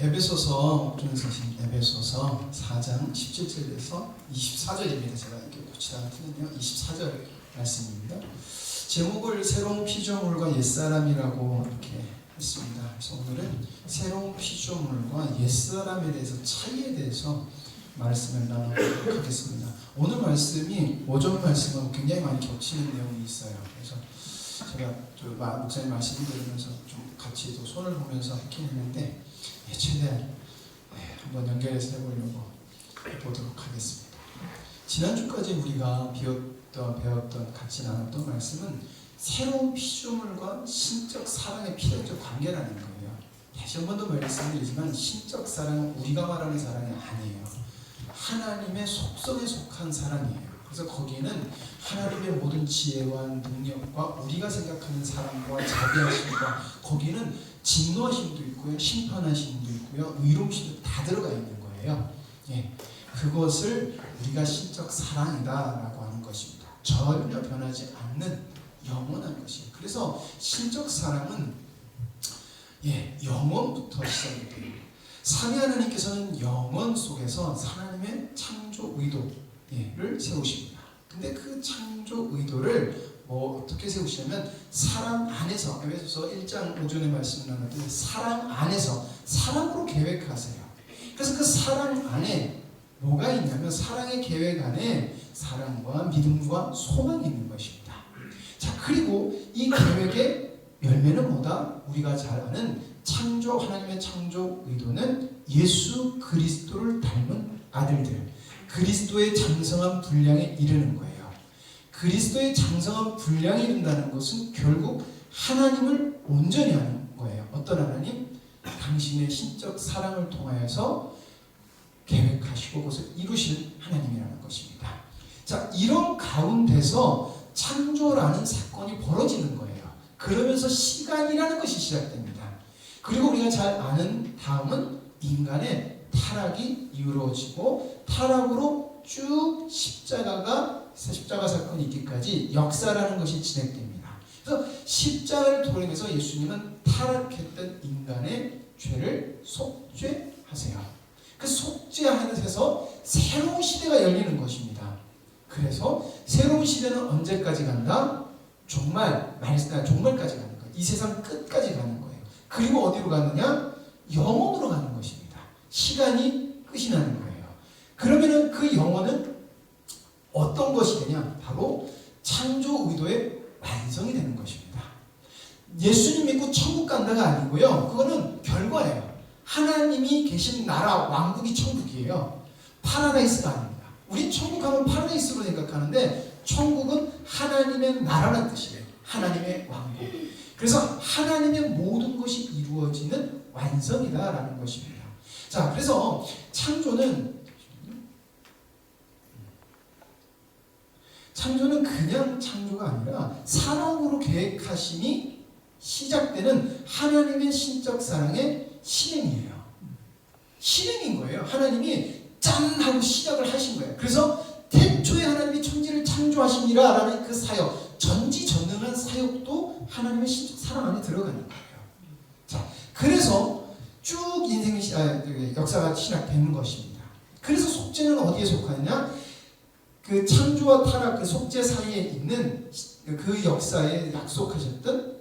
에베소서 오늘 쓰신 에베소서 4장 17절에서 24절입니다. 제가 이렇게 고치다 틀리네요. 24절 말씀입니다. 제목을 새로운 피조물과 옛사람이라고 이렇게 했습니다. 그래서 오늘은 새로운 피조물과 옛사람에 대해서 차이에 대해서 말씀을 나누도록 하겠습니다. 오늘 말씀이 오전 말씀은 굉장히 많이 겹치는 내용이 있어요. 그래서 제가 목사님 말씀을 들으면서 좀 같이 또 손을 보면서 하긴 했는데 최대한 한번 연결해서 해보려고 보도록 하겠습니다. 지난주까지 우리가 배웠던 같이 나눴던 말씀은 새로운 피조물과 신적 사랑의 필연적 관계라는 거예요. 다시 한 번 더 말씀드리지만 신적 사랑은 우리가 말하는 사랑이 아니에요. 하나님의 속성에 속한 사랑이에요. 그래서 거기에는 하나님의 모든 지혜와 능력과 우리가 생각하는 사랑과 자비하심과 거기에는 진노하심도 있고요, 심판하심도 있고요, 의로우심도 다 들어가 있는 거예요. 그것을 우리가 신적 사랑이다라고 하는 것입니다. 전혀 변하지 않는 영원한 것이에요. 그래서 신적 사랑은 영원부터 시작이 돼요. 삼위 하나님께서는 영원 속에서 하나님의 창조 의도를 세우십니다. 근데 그 창조 의도를 어떻게 세우시냐면 사랑 안에서, 에베소서 1장 5절의 말씀을 나눴더니 사랑 안에서 사랑으로 계획하세요. 그래서 그 사랑 안에 뭐가 있냐면 사랑의 계획 안에 사랑과 믿음과 소망이 있는 것입니다. 자, 그리고 이 계획의 열매는 뭐다? 우리가 잘 아는 하나님의 창조 의도는 예수 그리스도를 닮은 아들들, 그리스도의 장성한 분량에 이르는 거예요. 그리스도의 장성한 분량에 이른다는 것은 결국 하나님을 온전히 하는 거예요. 어떤 하나님? 당신의 신적 사랑을 통하여서 계획하시고 그것을 이루시는 하나님이라는 것입니다. 자, 이런 가운데서 창조라는 사건이 벌어지는 거예요. 그러면서 시간이라는 것이 시작됩니다. 그리고 우리가 잘 아는 다음은 인간의 타락이 이루어지고 타락으로 쭉 십자가 사건이 있기까지 역사라는 것이 진행됩니다. 그래서 십자가를 통해서 예수님은 타락했던 인간의 죄를 속죄하세요. 그 속죄하면서 새로운 시대가 열리는 것입니다. 그래서 새로운 시대는 언제까지 간다? 종말까지 가는 거예요. 이 세상 끝까지 가는 거예요. 그리고 어디로 가느냐? 영원으로 가는 것입니다. 시간이 끝이 나는 거예요. 그러면은 그 영혼은 어떤 것이 되냐? 바로 창조 의도의 완성이 되는 것입니다. 예수님 믿고 천국 간다가 아니고요. 그거는 결과예요. 하나님이 계신 나라, 왕국이 천국이에요. 파라다이스가 아닙니다. 우리 천국 하면 파라다이스로 생각하는데 천국은 하나님의 나라라는 뜻이에요. 하나님의 왕국. 그래서 하나님의 모든 것이 이루어지는 완성이다라는 것입니다. 자, 그래서 창조는 그냥 창조가 아니라 사랑으로 계획하심이 시작되는 하나님의 신적 사랑의 실행이에요. 실행인 거예요. 하나님이 짠 하고 시작을 하신 거예요. 그래서 태초에 하나님이 천지를 창조하시니라 라는 그 사역, 전지전능한 사역도 하나님의 신적 사랑 안에 들어가는 거예요. 자, 그래서 쭉 역사가 시작되는 것입니다. 그래서 속죄는 어디에 속하느냐? 그 창조와 타락, 그 속죄 사이에 있는 그 역사에 약속하셨던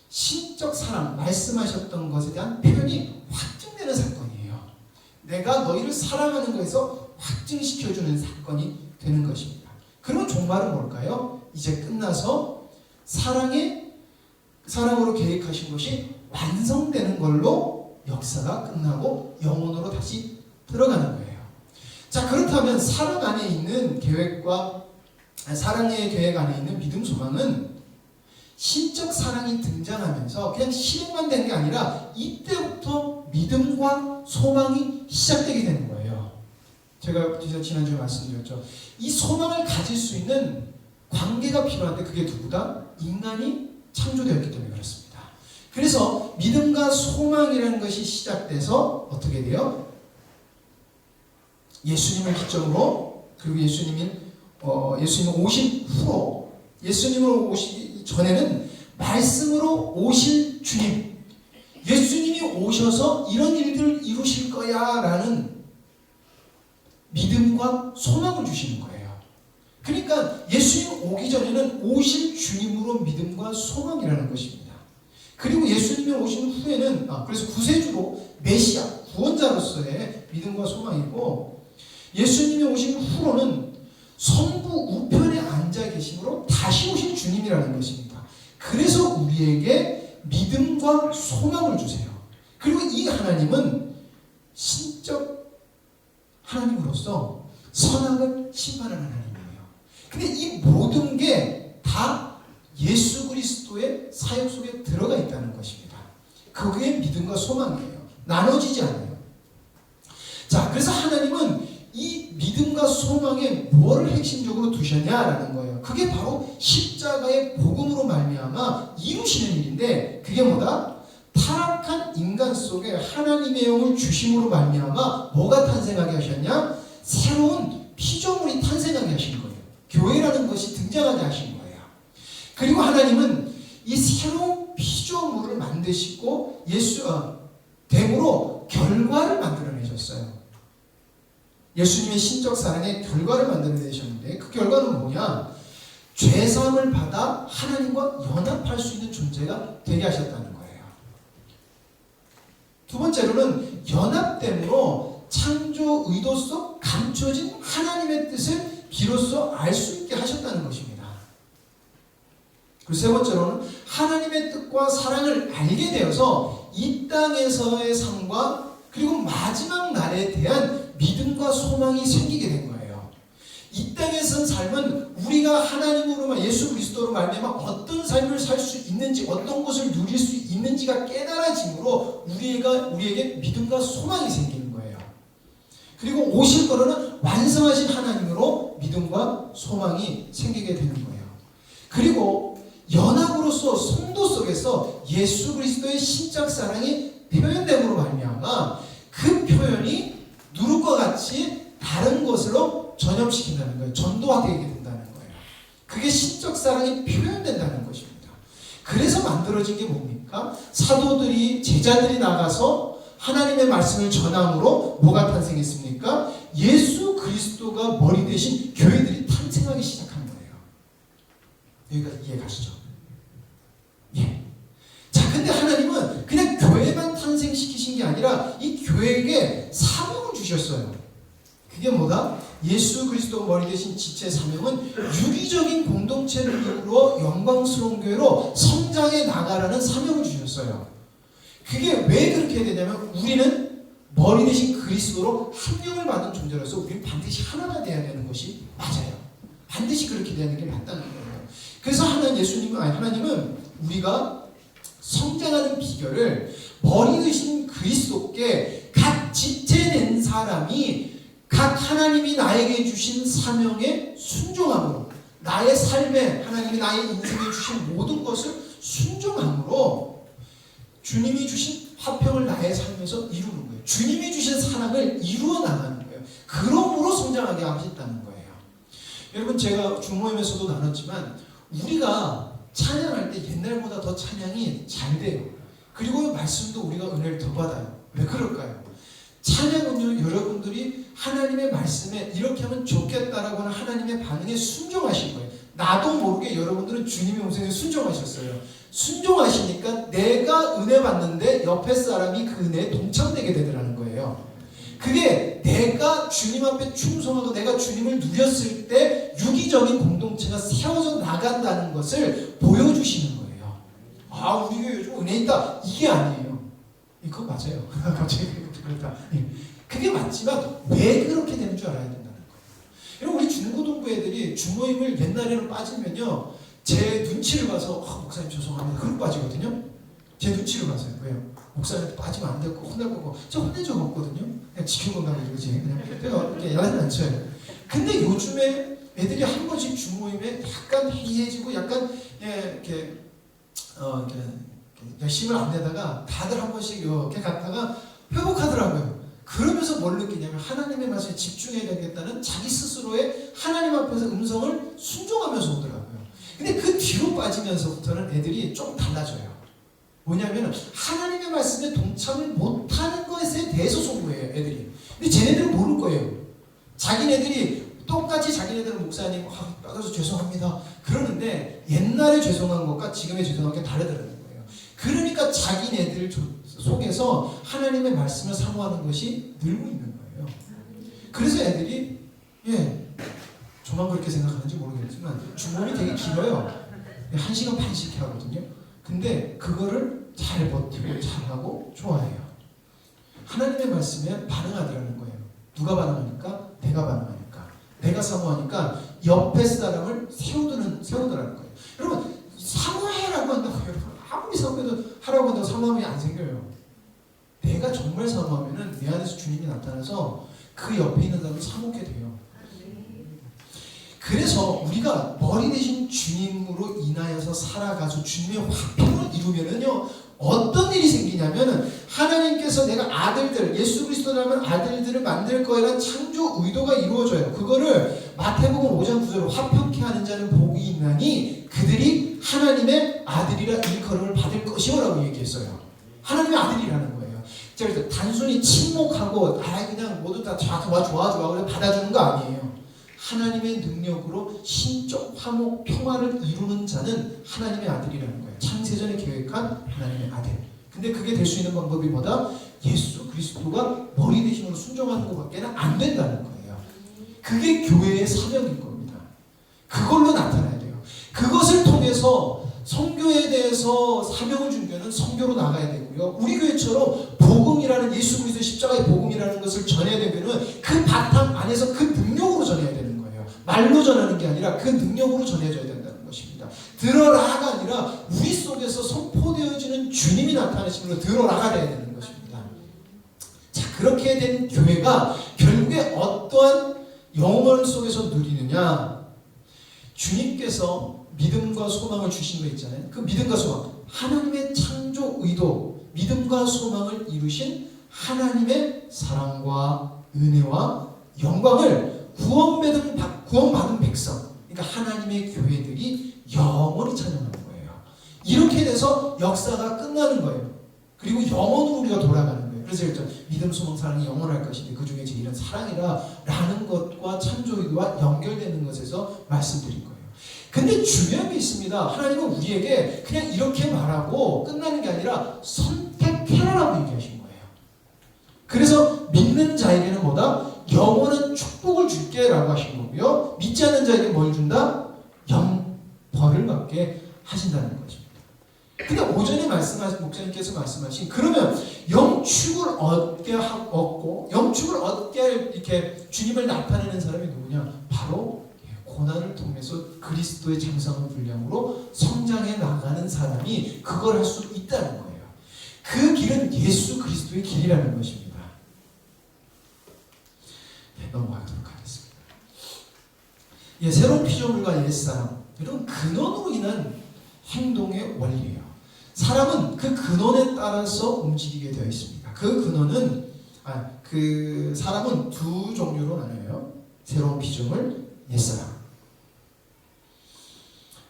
신적 사랑, 말씀하셨던 것에 대한 표현이 확증되는 사건이에요. 내가 너희를 사랑하는 것에서 확증시켜주는 사건이 되는 것입니다. 그러면 종말은 뭘까요? 이제 끝나서 사랑으로 계획하신 것이 완성되는 걸로 역사가 끝나고 영혼으로 다시 들어가는 거예요. 자, 그렇다면 사랑 안에 있는 계획과 사랑의 계획 안에 있는 믿음, 소망은 신적 사랑이 등장하면서 그냥 실행만 된 게 아니라 이때부터 믿음과 소망이 시작되게 되는 거예요. 제가 지난주에 말씀드렸죠. 이 소망을 가질 수 있는 관계가 필요한데 그게 누구다? 인간이 창조되었기 때문에 그렇습니다. 그래서 믿음과 소망이라는 것이 시작돼서 어떻게 돼요? 예수님을 기점으로, 그리고 예수님 오신 후로, 예수님을 오시기 전에는 말씀으로 오실 주님, 예수님이 오셔서 이런 일들을 이루실 거야 라는 믿음과 소망을 주시는 거예요. 그러니까 예수님 오기 전에는 오실 주님으로 믿음과 소망이라는 것입니다. 그리고 예수님이 오신 후에는 그래서 구세주로 메시아 구원자로서의 믿음과 소망이고, 예수님이 오신 후로는 성부 우편에 앉아 계심으로 다시 오실 주님이라는 것입니다. 그래서 우리에게 믿음과 소망을 주세요. 그리고 이 하나님은 신적 하나님으로서 선악을 심판하는 하나님이에요. 근데 이 모든 게 다 예수 그리스도의 사역 속에 들어가 있다는 것입니다. 그게 믿음과 소망이에요. 나눠지지 않아요. 자, 그래서 하나님은 이 믿음과 소망에 뭐를 핵심적으로 두셨냐라는 거예요. 그게 바로 십자가의 복음으로 말미암아 이루시는 일인데, 그게 뭐다? 타락한 인간 속에 하나님의 영을 주심으로 말미암아 뭐가 탄생하게 하셨냐? 새로운 피조물이 탄생하게 하신 거예요. 교회라는 것이 등장하게 하신 거예요. 그리고 하나님은 이 새로운 피조물을 만드시고 됨으로 결과를 만들어내셨어요. 예수님의 신적 사랑의 결과를 만들어내셨는데, 그 결과는 뭐냐? 죄사함을 받아 하나님과 연합할 수 있는 존재가 되게 하셨다는 거예요. 두 번째로는 연합됨으로 창조 의도 속 감춰진 하나님의 뜻을 비로소 알 수 있게 하셨다는 것입니다. 그리고 세 번째로는 하나님의 뜻과 사랑을 알게 되어서 이 땅에서의 삶과 그리고 마지막 날에 대한 믿음과 소망이 생기게 된 거예요. 이 땅에서의 삶은 우리가 하나님으로만 예수 그리스도로 말미암아 어떤 삶을 살 수 있는지, 어떤 것을 누릴 수 있는지가 깨달아짐으로 우리에게 믿음과 소망이 생기는 거예요. 그리고 오실 거로는 완성하신 하나님으로 믿음과 소망이 생기게 되는 거예요. 그리고 연합으로서 성도 속에서 예수 그리스도의 신적 사랑이 표현됨으로 말미암아 그 표현이 누룩과 같이 다른 것으로 전염시킨다는 거예요. 전도하게 된다는 거예요. 그게 신적 사랑이 표현된다는 것입니다. 그래서 만들어진 게 뭡니까? 사도들이, 제자들이 나가서 하나님의 말씀을 전함으로 뭐가 탄생했습니까? 예수 그리스도가 머리 대신 교회들이 탄생하기 시작한 거예요. 여기까지 이해 가시죠? 예. 자, 근데 하나님은 그냥 교회만 탄생시키신 게 아니라 이 교회에게 사명을 주셨어요. 그게 뭐다? 예수 그리스도 머리 대신 지체 사명은 유기적인 공동체를 이루어 영광스러운 교회로 성장해 나가라는 사명을 주셨어요. 그게 왜 그렇게 되냐면, 우리는 머리 대신 그리스도로 합령을 받은 존재로서 우리는 반드시 하나가 되어야 되는 것이 맞아요. 반드시 그렇게 되는 게 맞다는 거예요. 그래서 하나님은 우리가 성장하는 비결을 머리 대신 그리스도께 각 지체된 사람이 각 하나님이 나에게 주신 사명에 순종함으로, 나의 삶에 하나님이 나의 인생에 주신 모든 것을 순종함으로 주님이 주신 화평을 나의 삶에서 이루는 거예요. 주님이 주신 사랑을 이루어 나가는 거예요. 그러므로 성장하게 하셨다는 거예요. 여러분, 제가 중모임에서도 나눴지만 우리가 찬양할 때 옛날보다 더 찬양이 잘 돼요. 그리고 말씀도 우리가 은혜를 더 받아요. 왜 그럴까요? 찬양은요, 여러분들이 하나님의 말씀에 이렇게 하면 좋겠다라고 하는 하나님의 반응에 순종하신 거예요. 나도 모르게 여러분들은 주님의 음성에 순종하셨어요. 순종하시니까 내가 은혜 받는데 옆에 사람이 그 은혜에 동참되게 되더라는 거예요. 그게 내가 주님 앞에 충성하고 내가 주님을 누렸을 때 유기적인 공동체가 세워져 나간다는 것을 보여주시는 거예요. 아, 우리 교회 요즘 은혜 있다, 이게 아니에요. 그거 맞아요. 갑자기 그렇다. 그게 맞지만 왜 그렇게 되는 줄 알아야 된다는 거예요. 여러분, 우리 중고등부 애들이 중모임을 옛날에는 빠지면요, 제 눈치를 봐서 목사님 죄송합니다, 그러고 빠지거든요. 제 눈치를 봐서요. 왜요? 목사님한테 빠지면 안 되고 혼날 거고. 저 혼낸 적 없거든요. 그냥 지켜본다고 이러지. 그냥 제가 이렇게 야단을 안 쳐요. 근데 요즘에 애들이 한 번씩 중모임에 약간 해이해지고 약간 이렇게 열심을 안 내다가 다들 한 번씩 이렇게 갔다가 회복하더라고요. 그러면서 뭘 느끼냐면 하나님의 말씀에 집중해야 되겠다는 자기 스스로의 하나님 앞에서 음성을 순종하면서 오더라고요. 근데 그 뒤로 빠지면서부터는 애들이 좀 달라져요. 뭐냐면 하나님의 말씀에 동참을 못하는 것에 대해서 송구해요, 애들이. 근데 쟤네들은 모를 거예요. 자기네들이 똑같이 자기네들은 목사님 빠져서 죄송합니다 그러는데 옛날에 죄송한 것과 지금의 죄송한 게 다르다는 거예요. 그러니까 자기네들 속에서 하나님의 말씀을 사모하는 것이 늘고 있는 거예요. 그래서 애들이 저만 그렇게 생각하는지 모르겠지만 중간이 되게 길어요. 1시간 반씩 하거든요. 근데 그거를 잘 버티고 잘하고 좋아해요. 하나님의 말씀에 반응하더라는 거예요. 누가 반응하니까? 내가 반응하니까. 내가 사모하니까 옆에 사람을 세우더라는 거예요. 여러분 사모해라고 한다고 여러분 아무리 사모해도 하라고 한다고 사모함이 안 생겨요. 내가 정말 사모하면은 내 안에서 주님이 나타나서 그 옆에 있는 사람을 사모하게 돼요. 그래서 우리가 머리 대신 주님으로 인하여서 살아가서 주님의 화평을 이루면은요 어떤 일이 생기냐면은 하나님께서 내가 아들들 예수 그리스도라면 아들들을 만들 거라는 창조 의도가 이루어져요. 그거를 마태복음 5장 9절로 화평케 하는 자는 복이 있나니 그들이 하나님의 아들이라 일컬음을 받을 것이요라고 얘기했어요. 하나님의 아들이라는 거예요. 그래서 단순히 침묵하고 그냥 모두 다 좋아 그래 받아주는 거 아니에요. 하나님의 능력으로 신적 화목 평화를 이루는 자는 하나님의 아들이라는 거예요. 창세전에 계획한 하나님의 아들. 근데 그게 될 수 있는 방법이 뭐다? 예수 그리스도가 머리 대신으로 순종하는 것밖에는 안 된다는 거예요. 그게 교회의 사명인 겁니다. 그걸로 나타나야 돼요. 그것을 통해서 선교에 대해서 사명을 준 교회는 선교로 나가야 되고요. 우리 교회처럼 복음이라는 예수 그리스도의 십자가의 복음이라는 것을 전해야 되면은 그 바탕 안에서 그 능력으로 전해야 되는 거예요. 말로 전하는 게 아니라 그 능력으로 전해져야 된다는 것입니다. 드러나가 아니라 우리 속에서 선포되어지는 주님이 나타나심으로 드러나가 돼야 되는 것입니다. 자, 그렇게 된 교회가 결국에 어떠한 영혼 속에서 누리느냐? 주님께서 믿음과 소망을 주신 거 있잖아요. 그 믿음과 소망, 하나님의 창조 의도, 믿음과 소망을 이루신 하나님의 사랑과 은혜와 영광을 구원받은 백성, 그러니까 하나님의 교회들이 영원히 찬양하는 거예요. 이렇게 돼서 역사가 끝나는 거예요. 그리고 영원으로 우리가 돌아가는 거예요. 그래서 믿음, 소망, 사랑이 영원할 것인데 그 중에 제일은 사랑이라 라는 것과 창조 의도와 연결되는 것에서 말씀드린 거예요. 근데 중요한 게 있습니다. 하나님은 우리에게 그냥 이렇게 말하고 끝나는 게 아니라 선택해라라고 얘기하신 거예요. 그래서 믿는 자에게는 뭐다? 영원한 축복을 줄게 라고 하신 거고요. 믿지 않는 자에게 뭘 준다? 벌을 받게 하신다는 것입니다. 근데 오전에 목사님께서 말씀하신 그러면 영축을 얻고 영축을 얻게 할 이렇게 주님을 나타내는 사람이 누구냐? 바로 고난을 통해서 그리스도의 장성한 분량으로 성장해 나가는 사람이 그걸 할 수 있다는 거예요. 그 길은 예수 그리스도의 길이라는 것입니다. 넘어가도록 하겠습니다. 새로운 피조물과 옛사람, 이런 근원으로 인한 행동의 원리예요. 사람은 그 근원에 따라서 움직이게 되어 있습니다. 그 근원은 사람은 두 종류로 나뉘어요. 새로운 피조물, 옛사람.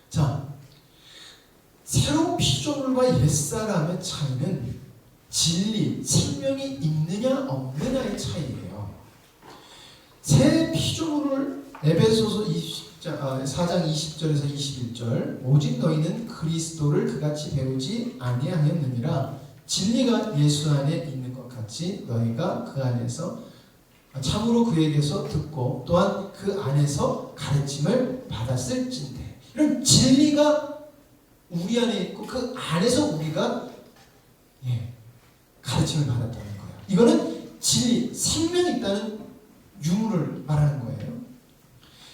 자, 새로운 피조물과 옛사람의 차이는 진리, 생명이 있느냐 없느냐의 차이예요. 새 피조물을 에베소서 4장 20절에서 21절 오직 너희는 그리스도를 그같이 배우지 아니하였느니라. 진리가 예수 안에 있는 것 같이 너희가 그 안에서 참으로 그에게서 듣고 또한 그 안에서 가르침을 받았을진대. 이런 진리가 우리 안에 있고 그 안에서 우리가 가르침을 받았다는 거예요. 이거는 진리, 생명이 있다는 유무를 말하는 거예요.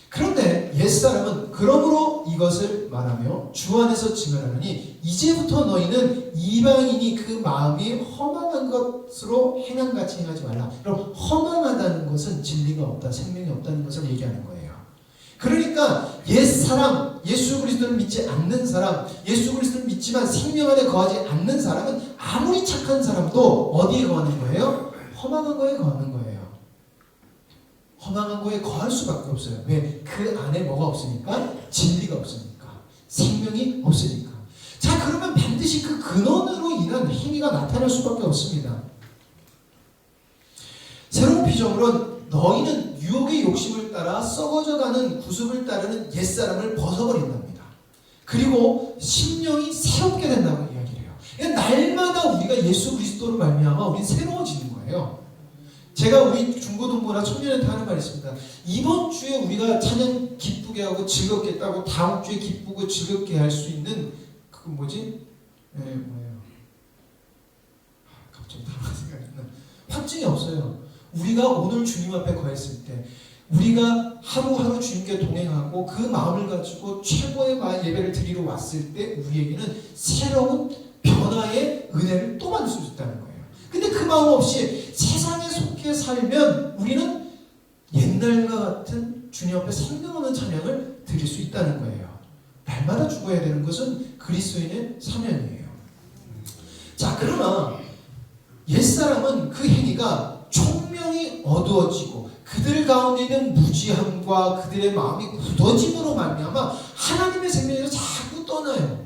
그런데 옛사람은 그러므로 이것을 말하며 주 안에서 증언하느니 이제부터 너희는 이방인이 그 마음이 허망한 것으로 행함같이 행하지 말라. 그럼 허망하다는 것은 진리가 없다, 생명이 없다는 것을 얘기하는 거예요. 그러니까 옛사람, 예수 그리스도를 믿지 않는 사람, 예수 그리스도를 믿지만 생명 안에 거하지 않는 사람은 아무리 착한 사람도 어디에 거하는 거예요? 허망한 거에 거하는 거예요. 허망한 거에 거할 수밖에 없어요. 왜? 그 안에 뭐가 없으니까? 진리가 없으니까. 생명이 없으니까. 자, 그러면 반드시 반드시 그 근원으로 인한 행위가 나타날 수밖에 없습니다. 새로운 피조물은 너희는 유혹의 욕심을 따라 썩어져가는 구습을 따르는 옛사람을 벗어버린답니다. 그리고 심령이 새롭게 된다고 이야기를 해요. 그러니까 날마다 우리가 예수 그리스도로 말미암아 우리는 새로워지는 거예요. 제가 우리 중고등부나 청년한테 하는 말이 있습니다. 이번 주에 우리가 찬양 기쁘게 하고 즐겁게 했다고 다음 주에 기쁘고 즐겁게 할 수 있는 그 뭐지? 뭐예요? 갑자기 단어가 생각이 안 나. 확증이 없어요. 우리가 오늘 주님 앞에 거했을 때 우리가 하루하루 주님께 동행하고 그 마음을 가지고 최고의 예배를 드리러 왔을 때 우리에게는 새로운 변화의 은혜를 또 받을 수 있다는 거예요. 근데 그 마음 없이 세상에 속해 살면 우리는 옛날과 같은 주님 앞에 생명 없는 찬양을 드릴 수 있다는 거예요. 날마다 죽어야 되는 것은 그리스도인의 사명이에요. 자, 그러나 옛사람은 그 행위가 총명이 어두워지고 그들 가운데 있는 무지함과 그들의 마음이 굳어짐으로 말미암아 하나님의 생명에서 자꾸 떠나요.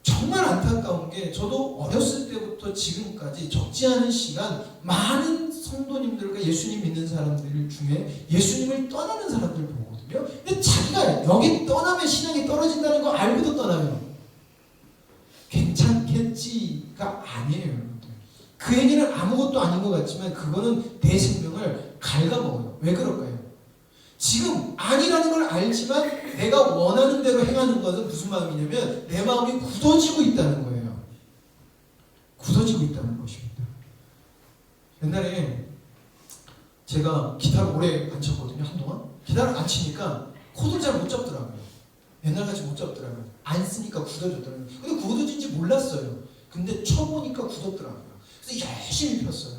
정말 안타까운 게 저도 어렸을 때부터 지금까지 적지 않은 시간 많은 성도님들과 예수님 믿는 사람들 중에 예수님을 떠나는 사람들 보거든요. 근데 자기가 여기 떠나면 신앙이 떨어진다는 거 알고도 떠나요. 괜찮겠지가 아니에요, 여러분들. 그 얘기는 아무것도 아닌 것 같지만 그거는 내 생명을 갉아먹어요. 왜 그럴까요? 지금 아니라는 걸 알지만 내가 원하는 대로 행하는 것은 무슨 마음이냐면 내 마음이 굳어지고 있다는 거예요. 굳어지고 있다는 것입니다. 옛날에 제가 기타를 오래 안 쳤거든요. 한동안. 기타를 안 치니까 코드를 잘 못 잡더라고요. 옛날같이 못 잡더라고요. 안 쓰니까 굳어졌더라고요. 근데 굳어진지 몰랐어요. 근데 쳐보니까 굳었더라고요. 그래서 열심히 폈어요.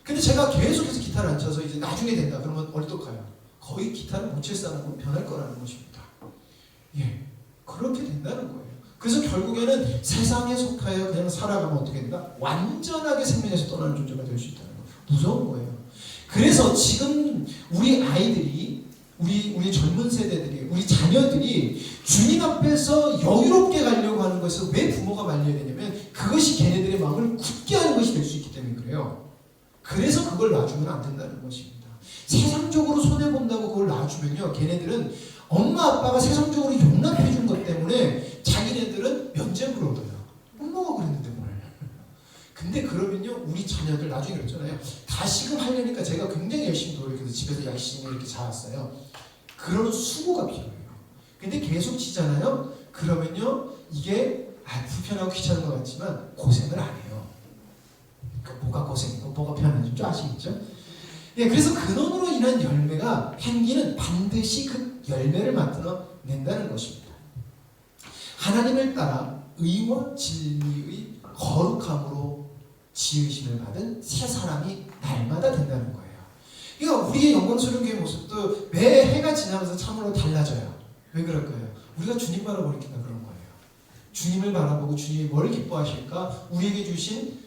근데 제가 계속해서 기타를 안 쳐서 이제 나중에 된다 그러면 어떡해요? 거의 기타를 못 칠 사람은 변할 거라는 것입니다. 예, 그렇게 된다는 거예요. 그래서 결국에는 세상에 속하여 그냥 살아가면 어떻게 된다? 완전하게 생명에서 떠나는 존재가 될 수 있다는 거예요. 무서운 거예요. 그래서 지금 우리 아이들이 우리 젊은 세대들이 우리 자녀들이 주님 앞에서 여유롭게 가려고 하는 것을 왜 부모가 말려야 되냐면 그것이 걔네들의 마음을 굳게 하는 것이 될 수 있기 때문에 그래요. 그래서 그걸 놔주면 안 된다는 것입니다. 세상적으로 손해본다고 그걸 놔주면요 걔네들은 엄마 아빠가 세상적으로 용납해 준 것 때문에 자기네들은 면죄부를 얻어요. 엄마가 그랬는데 뭘. 근데 그러면요 우리 자녀들 나중에 그랬잖아요. 다시금 하려니까 제가 굉장히 열심히 노력해서 집에서 열심히 이렇게 자랐어요. 그런 수고가 필요해요. 근데 계속 치잖아요. 그러면요 이게 불편하고 귀찮은 것 같지만 고생을 안 해요. 그러니까 뭐가 고생이고 뭐가 편한지 좀 아시겠죠? 예, 그래서 근원으로 인한 열매가 행기는 반드시 그 열매를 만들어낸다는 것입니다. 하나님을 따라 의와 진리의 거룩함으로 지으심을 받은 새 사람이 날마다 된다는 거예요. 그러니까 우리의 영광스러운 교회 모습도 매 해가 지나면서 참으로 달라져요. 왜 그럴까요? 우리가 주님 바라보니까 그런 거예요. 주님을 바라보고 주님이 뭘 기뻐하실까? 우리에게 주신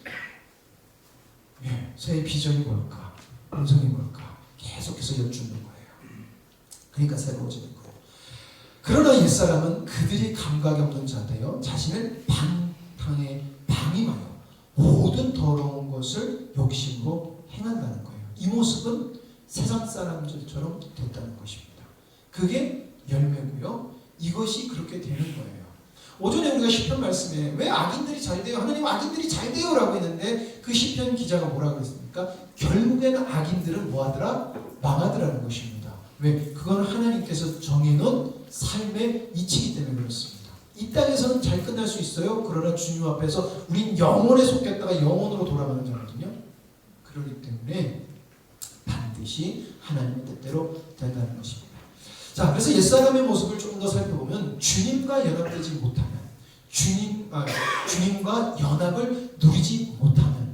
새 비전이 뭘까? 음성이 뭘까? 계속해서 여쭙는 거예요. 그러니까 새로워지는 거예요. 그러나 옛사람은 그들이 감각이 없는 자되어 자신을 방탕에 방임하여 모든 더러운 것을 욕심으로 행한다는 거예요. 이 모습은 세상 사람들처럼 됐다는 것입니다. 그게 열매고요. 이것이 그렇게 되는 거예요. 오전에 우리가 시편 말씀에 왜 악인들이 잘 돼요? 하나님 악인들이 잘 돼요 라고 했는데 그 시편 기자가 뭐라고 했습니까? 결국에는 악인들은 뭐하더라? 망하더라는 것입니다. 왜? 그건 하나님께서 정해놓은 삶의 이치이기 때문에 그렇습니다. 이 땅에서는 잘 끝날 수 있어요. 그러나 주님 앞에서 우린 영혼에 속했다가 영혼으로 돌아가는 자거든요. 그렇기 때문에 반드시 하나님의 뜻대로 된다는 것입니다. 자, 그래서 옛사람의 모습을 조금 더 살펴보면 주님과 연합되지 못하면 주님과 연합을 누리지 못하면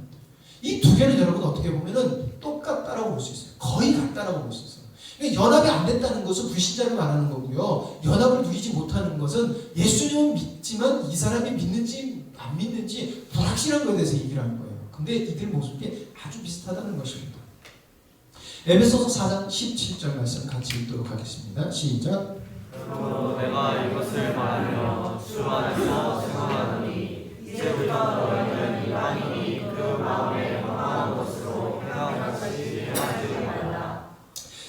이 두 개는 여러분 어떻게 보면은 똑같다라고 볼 수 있어요. 거의 같다라고 볼 수 있어요. 그러니까 연합이 안 됐다는 것은 불신자를 말하는 거고요. 연합을 누리지 못하는 것은 예수님은 믿지만 이 사람이 믿는지 안 믿는지 불확실한 것에 대해서 얘기를 하는 거예요. 근데 이들 모습이 아주 비슷하다는 것입니다. 에베소서 4장 17절 말씀 같이 읽도록 하겠습니다. 시작. 내가 이것을 말하며 주만에서 생각하노니 이제부터 너희는 이방인이 그 마음에 허망한 것으로 행함같이 하지 말라.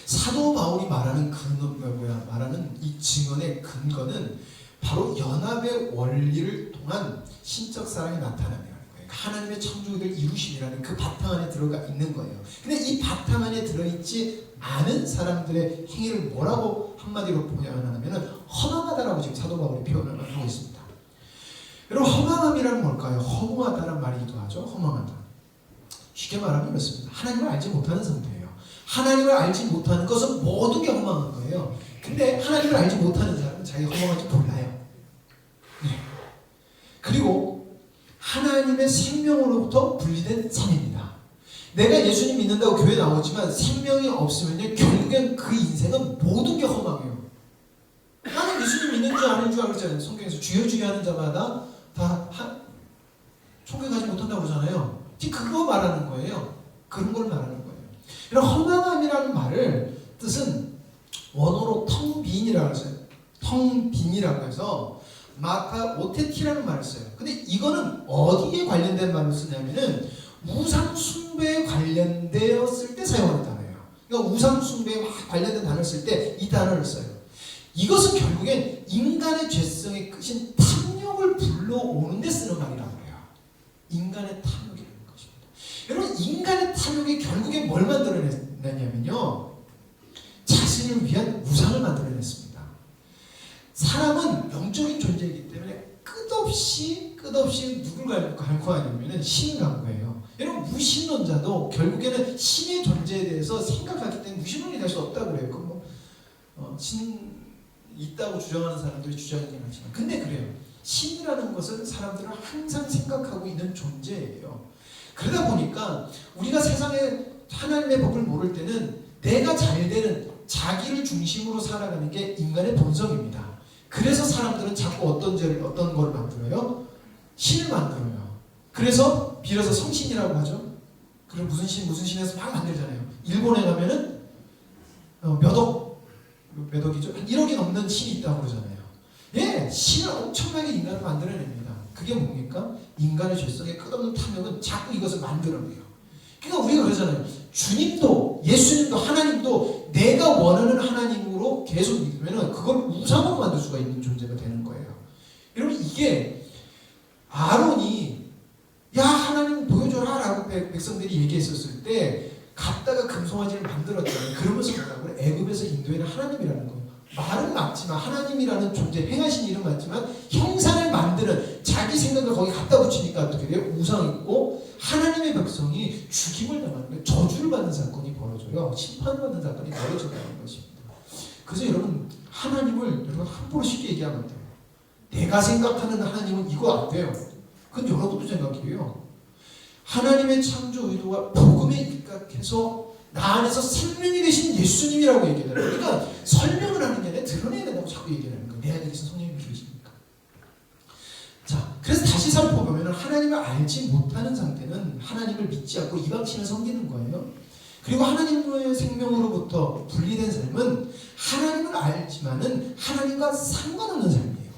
사도 바울이 말하는 말하는 이 증언의 근거는 바로 연합의 원리를 통한 신적 사랑이 나타나는 거예요. 하나님의 창조를 이루심이라는 그 바탕 안에 들어가 있는 거예요. 근데 이 바탕 안에 들어있지 않은 사람들의 행위를 뭐라고 한마디로 표현하냐면 허망하다라고 지금 사도 바울이 표현을 하고 있습니다. 여러분, 허망함이란 뭘까요? 허무하다는 말이기도 하죠. 허망하다. 쉽게 말하면 이렇습니다. 하나님을 알지 못하는 상태예요. 하나님을 알지 못하는 것은 모든 게 허망한 거예요. 근데 하나님을 알지 못하는 사람은 자기가 허망한지 몰라요. 네. 그리고 하나님의 생명으로부터 분리된 삶입니다. 내가 예수님 믿는다고 교회 나오지만 생명이 없으면요, 결국엔 그 인생은 모든 게 허망해요. 나는 예수님 믿는 줄 아는 줄 알잖아요. 성경에서 주여 주여 하는 자마다 다 천국에 가지 못한다고 그러잖아요. 지금 그거 말하는 거예요. 그런 걸 말하는 거예요. 이런 허망함이라는 말을 뜻은 원어로 텅빈이라고 했어요. 텅빈이라고 해서 마카 오테티라는 말을 써요. 근데 이거는 어디에 관련된 말을 쓰냐면은 우상 숭배에 관련되었을 때 사용하는 단어예요. 그러니까 우상 숭배에 관련된 단어를 쓸 때 이 단어를 써요. 이것은 결국엔 인간의 죄성의 끝인 탐욕을 불러오는 데 쓰는 말이라고 해요. 인간의 탐욕이라는 것입니다. 여러분, 인간의 탐욕이 결국에 뭘 만들어냈냐면요, 자신을 위한 우상을 만들어냈습니다. 사람은 영적인 존재이기 때문에 끝없이 누굴 갈구하냐면 신을 갈구해요. 여러분, 무신론자도 결국에는 신의 존재에 대해서 생각하기 때문에 무신론이 될 수 없다고 그래요. 신 있다고 주장하는 사람들이 주장하긴 하지만, 근데 그래요. 신이라는 것은 사람들은 항상 생각하고 있는 존재예요. 그러다 보니까 우리가 세상에 하나님의 법을 모를 때는 내가 잘 되는 자기를 중심으로 살아가는 게 인간의 본성입니다. 그래서 사람들은 자꾸 어떤 걸 만들어요? 신을 만들어요. 그래서 빌어서 성신이라고 하죠. 그리고 무슨 신에서 막 만들잖아요. 일본에 가면은 몇 억이죠? 한 1억이 넘는 신이 있다고 그러잖아요. 예, 신을 엄청나게 인간을 만들어냅니다. 그게 뭡니까? 인간의 죄성의 끝없는 탐욕은 자꾸 이것을 만들어내요. 그러니까 우리가 그러잖아요. 주님도, 예수님도, 하나님도 내가 원하는 하나님으로 계속 믿으면 그걸 우상으로 만들 수가 있는 존재가 되는 거예요. 여러분, 이게 아론이 야, 하나님 보여줘라 라고 백성들이 얘기했었을 때 갔다가 금송아지를 만들었잖아요. 그러면서 뭐라고 그래? 애굽에서 인도에는 하나님이라는 거예요. 말은 맞지만, 하나님이라는 존재, 행하신 일은 맞지만 형상을 만드는 자기 생각을 거기 갖다 붙이니까 어떻게 돼요? 우상이고 하나님의 백성이 죽임을 당하는 거예요. 저주를 받는 사건이 벌어져요. 심판받는 사건이 벌어진다는 것입니다. 그래서 여러분, 하나님을 여러분 함부로 쉽게 얘기하면 안 돼요. 내가 생각하는 하나님은 이거 안 돼요. 그건 여러분도 생각해요. 하나님의 창조 의도가 복음에 입각해서 나 안에서 생명이 되신 예수님이라고 얘기해요. 그러니까 설명을 하는 게 아니라 드러내야 된다고 자꾸 얘기하는 거예요. 내 안에 계신 성령님이 계시니까. 자, 그래서 다시 살펴보면 하나님을 알지 못하는 상태는 하나님을 믿지 않고 이방신을 섬기는 거예요. 그리고 하나님의 생명으로부터 분리된 삶은 하나님을 알지만은 하나님과 상관없는 삶이에요.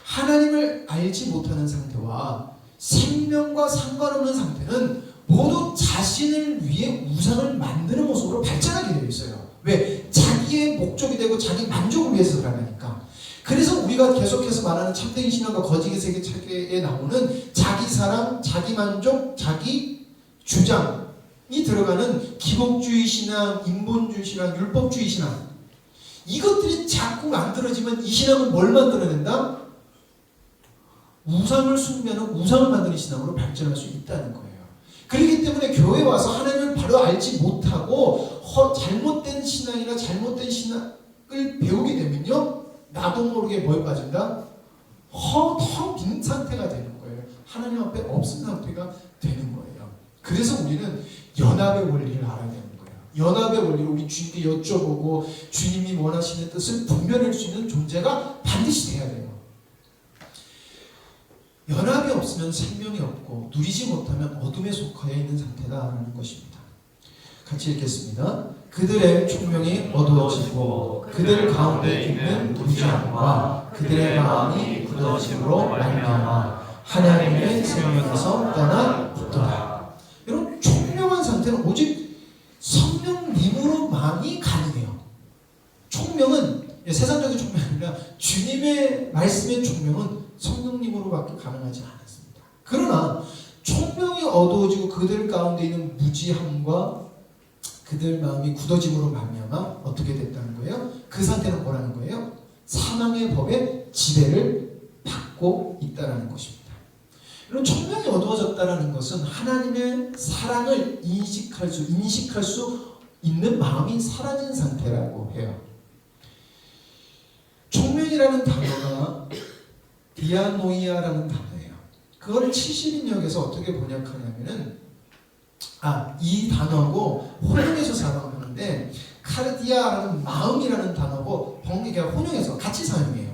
하나님을 알지 못하는 상태와 생명과 상관없는 상태는 모두 자신을 위해 우상을 만드는 모습으로 발전하게 되어 있어요. 왜? 자기의 목적이 되고 자기 만족을 위해서 살아가니까. 그래서 우리가 계속해서 말하는 참된 신앙과 거짓의 세계에 나오는 자기 사랑, 자기 만족, 자기 주장이 들어가는 기복주의 신앙, 인본주의 신앙, 율법주의 신앙, 이것들이 자꾸 만들어지면 이 신앙은 뭘 만들어낸다? 우상을 숭배하는 우상을 만드는 신앙으로 발전할 수 있다는 거예요. 그렇기 때문에 교회에 와서 하나님을 바로 알지 못하고 잘못된 신앙이나 잘못된 신앙을 배우게 되면요, 나도 모르게 뭐에 빠진다? 텅 빈 상태가 되는 거예요. 하나님 앞에 없은 상태가 되는 거예요. 그래서 우리는 연합의 원리를 알아야 되는 거예요. 연합의 원리를 우리 주님께 여쭤보고 주님이 원하시는 뜻을 분별할 수 있는 존재가 반드시 돼야 돼요. 연합이 없으면 생명이 없고 누리지 못하면 어둠에 속하여 있는 상태다라는 것입니다. 같이 읽겠습니다. 그들의 총명이 어두워지고 그들 가운데 있는 무지함과 그들의 마음이 굳어짐으로 말미암아 하나님의 생명에서 떠나 있도다. 여러분, 총명한 상태는 오직 성령님으로만이 가능해요. 총명은 세상적인 총명이 아니라 주님의 말씀의 총명은 성령님으로밖에 가능하지 않았습니다. 그러나 총명이 어두워지고 그들 가운데 있는 무지함과 그들 마음이 굳어짐으로 말미암아 어떻게 됐다는 거예요? 그 상태는 뭐라는 거예요? 사망의 법의 지배를 받고 있다는 것입니다. 이런 총명이 어두워졌다는 것은 하나님의 사랑을 인식할 수 있는 마음이 사라진 상태라고 해요. 총명이라는 단어가 디아노이아라는 단어예요. 그거를 70인역에서 어떻게 번역하냐면은 이 단어하고 혼용해서 사용하는데 카르디아라는 마음이라는 단어고 혼용해서 같이 사용해요.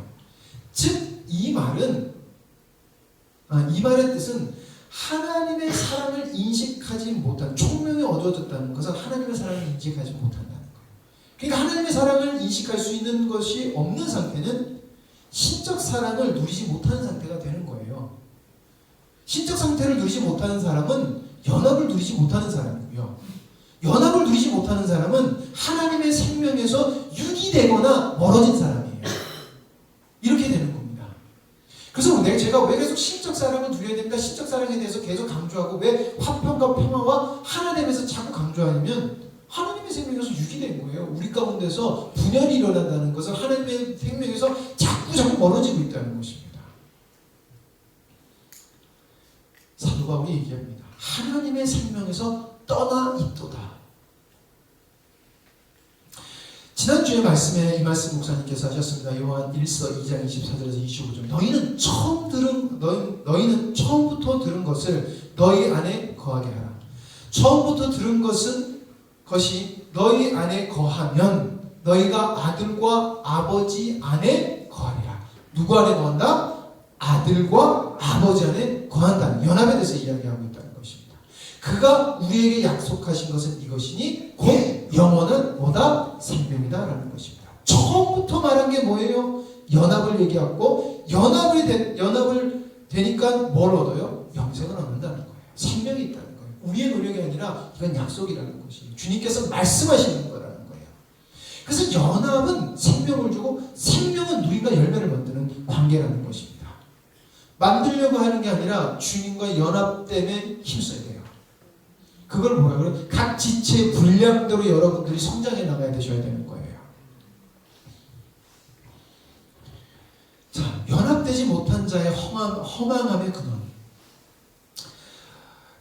즉 이 말은 이 말의 뜻은 하나님의 사랑을 인식하지 못한, 총명이 어두워졌다는 것은 하나님의 사랑을 인식하지 못한다는 거예요. 그러니까 하나님의 사랑을 인식할 수 있는 것이 없는 상태는 신적 사랑을 누리지 못하는 상태가 되는 거예요. 신적 상태를 누리지 못하는 사람은 연합을 누리지 못하는 사람이고요. 연합을 누리지 못하는 사람은 하나님의 생명에서 유기되거나 멀어진 사람이에요. 이렇게 되는 겁니다. 그래서 제가 왜 계속 신적 사랑을 누려야 된다, 신적 사랑에 대해서 계속 강조하고 왜 화평과 평화와 하나님에서 자꾸 강조하냐면 하나님의 생명에서 유기된 거예요. 우리 가운데서 분열이 일어난다는 것은 하나님의 생명에서 자꾸 멀어지고 있다는 것입니다. 사도 바울이 얘기합니다. 하나님의 생명에서 떠나 있도다. 지난주에 말씀에 이 말씀 목사님께서 하셨습니다. 요한 1서 2장 24절에서 25절. 너희는 처음부터 들은 것을 너희 안에 거하게 하라. 처음부터 들은 것이 너희 안에 거하면 너희가 아들과 아버지 안에 거하리라. 누구 안에 거한다? 아들과 아버지 안에 거한다는 연합에 대해서 이야기하고 있다는 것입니다. 그가 우리에게 약속하신 것은 이것이니 곧 영원한 뭐다? 생명이다 라는 것입니다. 처음부터 말한 게 뭐예요? 연합을 얘기하고 연합을 되니까 뭘 얻어요? 영생을 얻는다는 거예요. 생명이 있다는 거예요. 우리의 노력이 아니라 이건 약속이라는 것이에요. 주님께서 말씀하시는 거라는 거예요. 그래서 연합은 생명을 주고 생명은 누리가 열매를 만드는 관계라는 것입니다. 만들려고 하는 게 아니라 주님과 연합 때문에 힘써야 돼요. 그걸 뭐라 그래요? 각 지체의 분량대로 여러분들이 성장해 나가야 되셔야 되는 거예요. 자, 연합되지 못한 자의 허망함의 근원.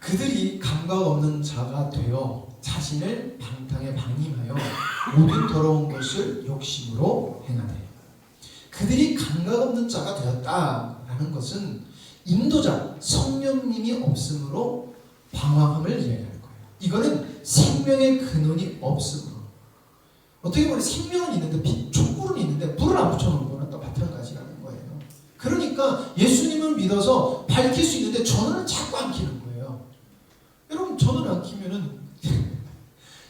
그들이 감각 없는 자가 되어 자신을 방탕에 방임하여 모든 더러운 것을 욕심으로 행하되. 그들이 감각 없는 자가 되었다라는 것은 인도자, 성령님이 없으므로 방황함을 이야기하는 거예요. 이거는 생명의 근원이 없으므로. 어떻게 보면 생명은 있는데 촛불은 있는데 불을 안 붙여놓은 거는 또 마찬가지라는 거예요. 그러니까 예수님을 믿어서 밝힐 수 있는데 전원을 자꾸 안 켜는 거예요. 여러분 전원 안 켜면은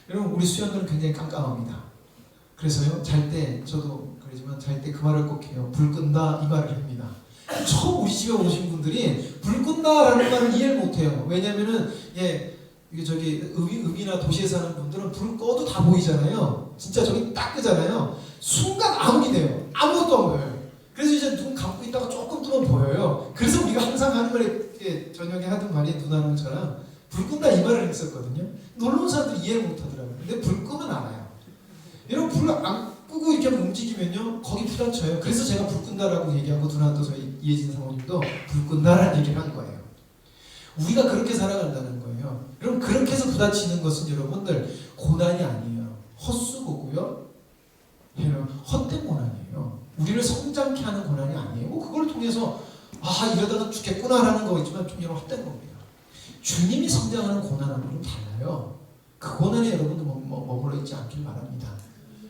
여러분 우리 수양들은 굉장히 깜깜합니다. 그래서요 잘 때 저도 그러지만 잘 때 그 말을 꼭 해요. 불 끈다 이 말을 합니다. 처음 우리 집에 오신 분들이 불 끈다라는 말을 이해를 못해요. 왜냐면은 읍이나 도시에 사는 분들은 불 꺼도 다 보이잖아요. 진짜 저기 딱 끄잖아요. 순간 암흑이 돼요. 아무것도 안 보여요. 그래서 이제 눈 감고 있다가 조금 뜨면 보여요. 그래서 우리가 항상 하는 말이 저녁에 하던 말이 누나는 저랑 불 끈다 이 말을 했었거든요. 놀러 온 사람들이 이해를 못하더라고요. 근데 불 끄면 알아요. 여러분 불을 안 끄고 이렇게 움직이면요 거기 부딪혀요. 그래서 제가 불 끈다라고 얘기하고 누나도 저희 이혜진 사모님도 불 끈다라는 얘기를 한 거예요. 우리가 그렇게 살아간다는 거예요. 여러분 그렇게 해서 부딪히는 것은 여러분들 고난이 아니에요. 헛수고고요. 헛된 고난이에요. 우리를 성장케 하는 고난이 아니에요. 그걸 통해서 이러다가 죽겠구나라는 거겠지만 좀 여러분 헛된 겁니다. 주님이 성장하는 고난하고는 달라요. 그 고난에 여러분도 머물러 있지 않길 바랍니다.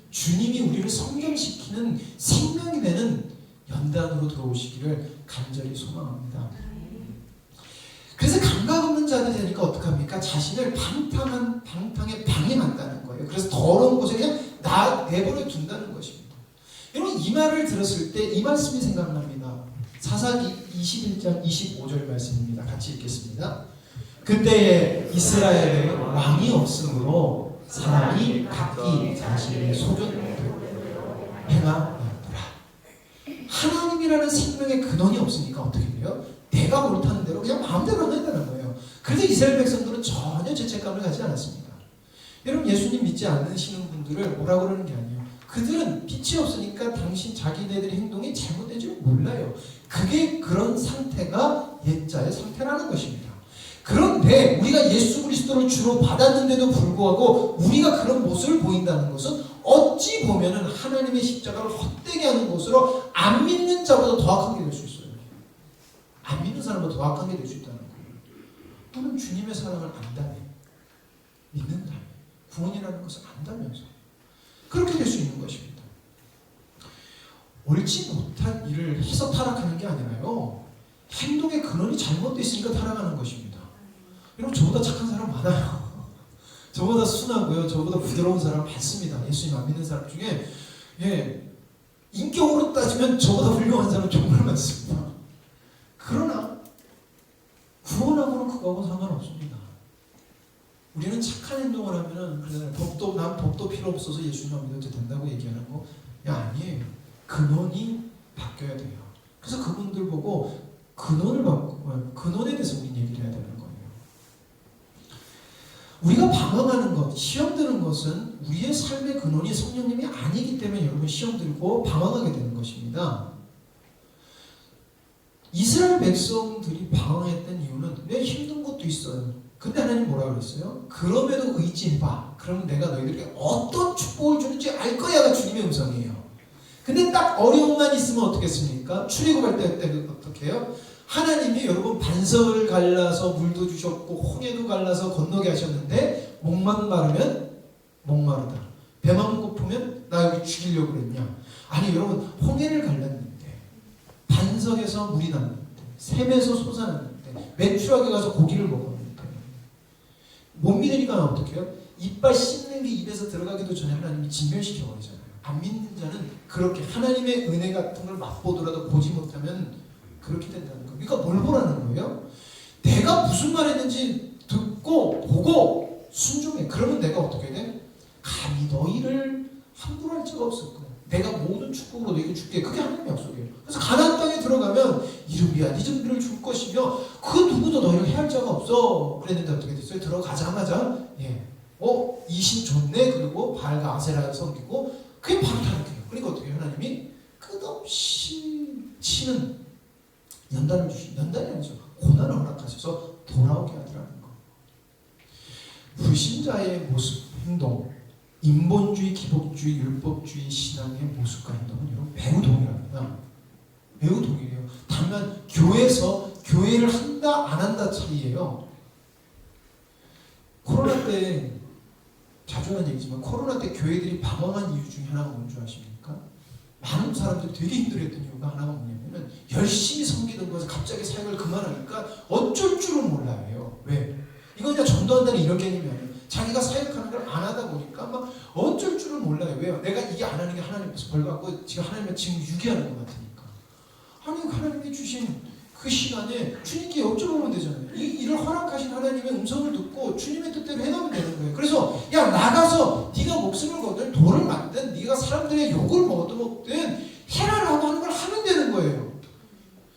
주님이 우리를 성장시키는 생명이 되는 연단으로 들어오시기를 간절히 소망합니다. 그래서 감각 없는 자들이 되니까 어떡합니까? 자신을 방탕에 방임한다는 거예요. 거예요. 그래서 더러운 곳에 그냥 내버려 둔다는 것입니다. 여러분 이 말을 들었을 때 이 말씀이 생각납니다. 사사기 21장 25절 말씀입니다. 같이 읽겠습니다. 그때에 이스라엘에 왕이 없으므로 사람이 각기 자신의 소견대로 행하였더라. 하나님이라는 생명의 근원이 없으니까 어떻게 돼요? 내가 옳다는 대로 그냥 마음대로 한다는 거예요. 그래서 이스라엘 백성들은 전혀 죄책감을 가지 않았습니다. 여러분 예수님 믿지 않으시는 분들을 뭐라고 그러는 게 아니에요. 그들은 빛이 없으니까 당신 자기네들의 행동이 잘못된 줄 몰라요. 그게 그런 상태가 옛자의 상태라는 것입니다. 그런데 우리가 예수 그리스도를 주로 받았는데도 불구하고 우리가 그런 모습을 보인다는 것은 어찌 보면은 하나님의 십자가를 헛되게 하는 것으로 안 믿는 자보다 더 악한 게 될 수 있어요. 안 믿는 사람보다 더 악한 게 될 수 있다는 거예요. 또는 주님의 사랑을 안다며 믿는다며 구원이라는 것을 안다면서 그렇게 될 수 있는 것입니다. 옳지 못한 일을 해서 타락하는 게 아니라요. 행동의 근원이 잘못되어 있으니까 타락하는 것입니다. 여러분 저보다 착한 사람 많아요. 저보다 순하고요. 저보다 부드러운 사람 많습니다. 예수님 안 믿는 사람 중에 인격으로 따지면 저보다 훌륭한 사람 정말 많습니다. 그러나 구원하고는 그거하고 상관없습니다. 우리는 착한 행동을 하면은 난 법도 필요 없어서 예수님만 믿어도 된다고 얘기하는 거 아니에요. 근원이 바뀌어야 돼요. 그래서 그분들 보고 근원을 바꾸고 근원에 대해서 우리 얘기를 해야 되는 거예요. 우리가 방황하는 것, 시험 드는 것은 우리의 삶의 근원이 성령님이 아니기 때문에 여러분 시험 들고 방황하게 되는 것입니다. 이스라엘 백성들이 방황했던 이유는 왜 힘든 것도 있어요. 근데 하나님 뭐라고 그랬어요? 그럼에도 의지해봐. 그러면 내가 너희들에게 어떤 축복을 주는지 알 거야가 주님의 음성이에요. 근데 딱 어려움만 있으면 어떻겠습니까? 출애굽할 때 어떻게 해요? 하나님이 여러분 반석을 갈라서 물도 주셨고 홍해도 갈라서 건너게 하셨는데 목만 마르면 목마르다. 배만 고프면 나 여기 죽이려고 그랬냐? 아니 여러분 홍해를 갈랐는데 반석에서 물이 났는데 샘에서 솟아났는데 메추라기 가서 고기를 먹었는데 못 믿으니까 어떻게 해요? 이빨 씹는 게 입에서 들어가기도 전에 하나님이 진멸시켜 버리잖아요. 안 믿는 자는 그렇게 하나님의 은혜 같은 걸 맛보더라도 보지 못하면 그렇게 된다는 거예요. 그러니까 뭘 보라는 거예요? 내가 무슨 말 했는지 듣고 보고 순종해. 그러면 내가 어떻게 돼? 감히 너희를 함부로 할 자가 없을 거야. 내가 모든 축복으로 너희에게 줄게. 그게 하나님의 약속이에요. 그래서 가나안 땅에 들어가면 이름이야 네 증비를 줄 것이며 그 누구도 너희를 해할 자가 없어. 그랬는데 어떻게 됐어요? 들어가자마자 이신 좋네. 그리고 바알과 아세라를 섬기고 그게 바로 타락해요. 그러니까 어떻게 해요? 하나님이 끝없이 치는 연단을 연단이 아니죠. 고난을 허락하셔서 돌아오게 하더라는 거. 불신자의 모습, 행동, 인본주의, 기복주의, 율법주의 신앙의 모습과 행동은 여러분 매우 동일합니다. 매우 동일해요. 다만 교회에서 교회를 한다 안 한다 차이예요. 코로나 때 자주 하는 얘기지만 코로나 때 교회들이 방황한 이유 중에 하나가 뭔지 아십니까? 많은 사람들이 되게 힘들어했던 이유가 하나가 뭐냐면 열심히 섬기던 것을 갑자기 사역을 그만하니까 어쩔 줄은 몰라요. 왜? 이건 그냥 전도한다는 이런 개념이 아니에요. 자기가 사역하는 걸 안 하다 보니까 막 어쩔 줄은 몰라요. 왜요? 내가 이게 안 하는 게 하나님 앞에서 벌 받고 지금 하나님을 지금 유기하는 것 같으니까. 아니 하나님이 주신 그 시간에 주님께 여쭤보면 되잖아요. 이 일을 허락하신 하나님의 음성을 듣고 주님의 뜻대로 해가면 되는 거예요. 그래서 야 나가서 네가 목숨을 걸든 돌을 맞든 네가 사람들의 욕을 먹든 해라라고 하는 걸 하면 되는 거예요.